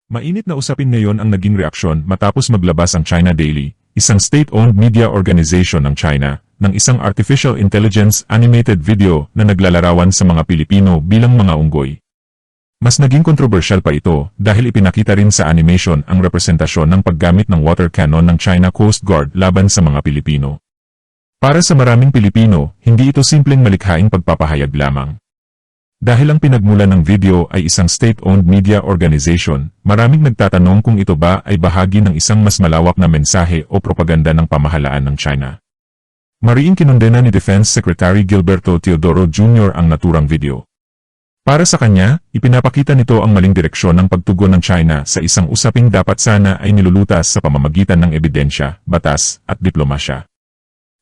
Mainit na usapin ngayon ang naging reaksyon matapos maglabas ang China Daily, isang state-owned media organization ng China, ng isang artificial intelligence animated video na naglalarawan sa mga Pilipino bilang mga unggoy. Mas naging kontrobersyal pa ito dahil ipinakita rin sa animation ang representasyon ng paggamit ng water cannon ng China Coast Guard laban sa mga Pilipino. Para sa maraming Pilipino, hindi ito simpleng malikhaing pagpapahayag lamang. Dahil ang pinagmulan ng video ay isang state-owned media organization, maraming nagtatanong kung ito ba ay bahagi ng isang mas malawak na mensahe o propaganda ng pamahalaan ng China. Mariing kinondena ni Defense Secretary Gilberto Teodoro Jr. ang naturang video. Para sa kanya, ipinapakita nito ang maling direksyon ng pagtugon ng China sa isang usaping dapat sana ay nilulutas sa pamamagitan ng ebidensya, batas, at diplomasya.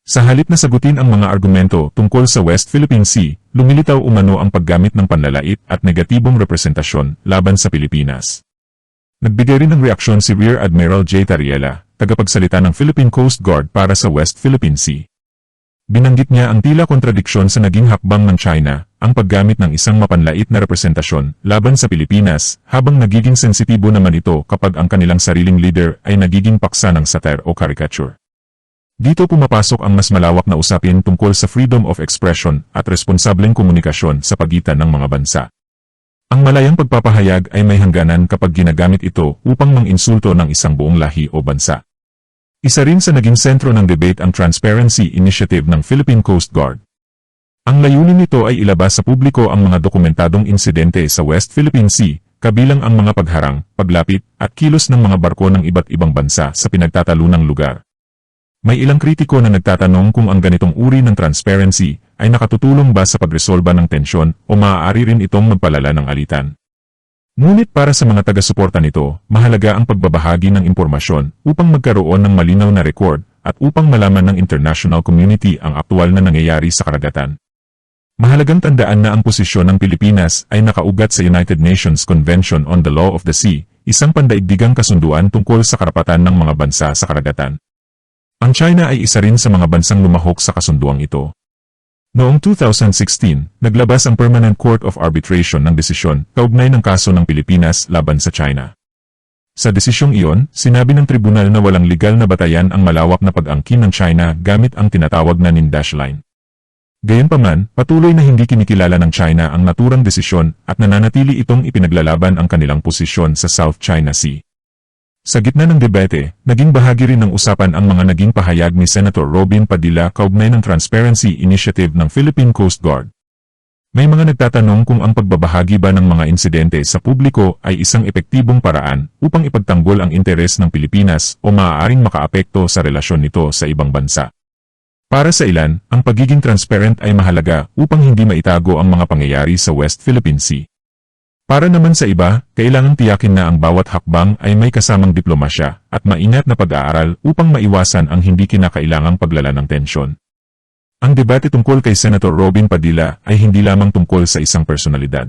Sa halip na sagutin ang mga argumento tungkol sa West Philippine Sea, lumilitaw umano ang paggamit ng panlalait at negatibong representasyon laban sa Pilipinas. Nagbigay rin ng reaksyon si Rear Admiral J. Tariela, tagapagsalita ng Philippine Coast Guard para sa West Philippine Sea. Binanggit niya ang tila kontradiksyon sa naging hakbang ng China, ang paggamit ng isang mapanlait na representasyon laban sa Pilipinas, habang nagiging sensitibo naman ito kapag ang kanilang sariling leader ay nagiging paksa ng satire o caricature. Dito pumapasok ang mas malawak na usapin tungkol sa freedom of expression at responsableng komunikasyon sa pagitan ng mga bansa. Ang malayang pagpapahayag ay may hangganan kapag ginagamit ito upang manginsulto ng isang buong lahi o bansa. Isa rin sa naging sentro ng debate ang Transparency Initiative ng Philippine Coast Guard. Ang layunin nito ay ilabas sa publiko ang mga dokumentadong insidente sa West Philippine Sea, kabilang ang mga pagharang, paglapit, at kilos ng mga barko ng iba't ibang bansa sa pinagtatalunang lugar. May ilang kritiko na nagtatanong kung ang ganitong uri ng transparency ay nakatutulong ba sa pagresolba ng tensyon o maaari rin itong magpalala ng alitan. Ngunit para sa mga taga-suporta nito, mahalaga ang pagbabahagi ng impormasyon upang magkaroon ng malinaw na record at upang malaman ng international community ang aktual na nangyayari sa karagatan. Mahalagang tandaan na ang posisyon ng Pilipinas ay nakaugat sa United Nations Convention on the Law of the Sea, isang pandaigdigang kasunduan tungkol sa karapatan ng mga bansa sa karagatan. Ang China ay isa rin sa mga bansang lumahok sa kasunduang ito. Noong 2016, naglabas ang Permanent Court of Arbitration ng desisyon kaugnay ng kaso ng Pilipinas laban sa China. Sa desisyong iyon, sinabi ng tribunal na walang legal na batayan ang malawak na pag-angkin ng China gamit ang tinatawag na Nindash Line. Gayunpaman, patuloy na hindi kinikilala ng China ang naturang desisyon at nananatili itong ipinaglalaban ang kanilang posisyon sa South China Sea. Sa gitna ng debate, naging bahagi rin ng usapan ang mga naging pahayag ni Senator Robin Padilla kaugnay ng Transparency Initiative ng Philippine Coast Guard. May mga nagtatanong kung ang pagbabahagi ba ng mga insidente sa publiko ay isang epektibong paraan upang ipagtanggol ang interes ng Pilipinas o maaaring makaapekto sa relasyon nito sa ibang bansa. Para sa ilan, ang pagiging transparent ay mahalaga upang hindi maitago ang mga pangyayari sa West Philippine Sea. Para naman sa iba, kailangang tiyakin na ang bawat hakbang ay may kasamang diplomasya at maingat na pag-aaral upang maiwasan ang hindi kinakailangang paglala ng tensyon. Ang debate tungkol kay Senator Robin Padilla ay hindi lamang tungkol sa isang personalidad.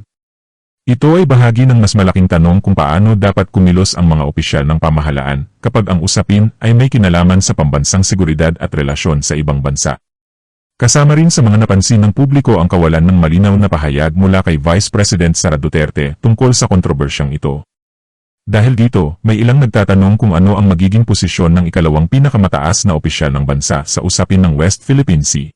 Ito ay bahagi ng mas malaking tanong kung paano dapat kumilos ang mga opisyal ng pamahalaan kapag ang usapin ay may kinalaman sa pambansang seguridad at relasyon sa ibang bansa. Kasama rin sa mga napansin ng publiko ang kawalan ng malinaw na pahayag mula kay Vice President Sara Duterte tungkol sa kontrobersyang ito. Dahil dito, may ilang nagtatanong kung ano ang magiging posisyon ng ikalawang pinakamataas na opisyal ng bansa sa usapin ng West Philippine Sea.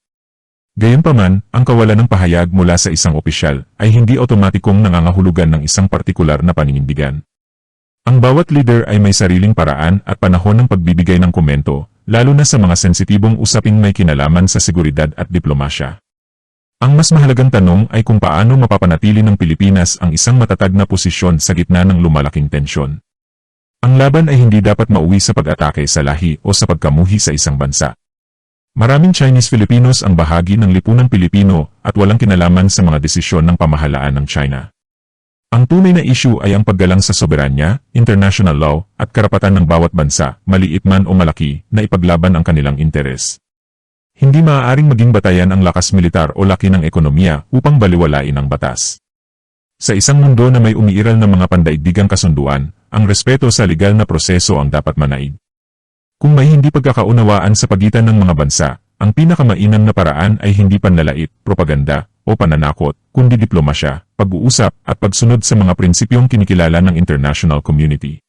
Gayunpaman, ang kawalan ng pahayag mula sa isang opisyal ay hindi otomatikong nangangahulugan ng isang partikular na paninindigan. Ang bawat leader ay may sariling paraan at panahon ng pagbibigay ng komento, lalo na sa mga sensitibong usaping may kinalaman sa seguridad at diplomasya. Ang mas mahalagang tanong ay kung paano mapapanatili ng Pilipinas ang isang matatag na posisyon sa gitna ng lumalaking tensyon. Ang laban ay hindi dapat mauwi sa pag-atake sa lahi o sa pagkamuhi sa isang bansa. Maraming Chinese Filipinos ang bahagi ng lipunang Pilipino at walang kinalaman sa mga desisyon ng pamahalaan ng China. Ang tunay na issue ay ang paggalang sa soberanya, international law, at karapatan ng bawat bansa, maliit man o malaki, na ipaglaban ang kanilang interes. Hindi maaaring maging batayan ang lakas militar o laki ng ekonomiya upang baliwalain ang batas. Sa isang mundo na may umiiral na mga pandaigdigang kasunduan, ang respeto sa legal na proseso ang dapat manaig. Kung may hindi pagkakaunawaan sa pagitan ng mga bansa, ang pinakamainam na paraan ay hindi panlalait, propaganda, o pananakot, kundi diplomasya, pag-uusap at pagsunod sa mga prinsipyong kinikilala ng international community.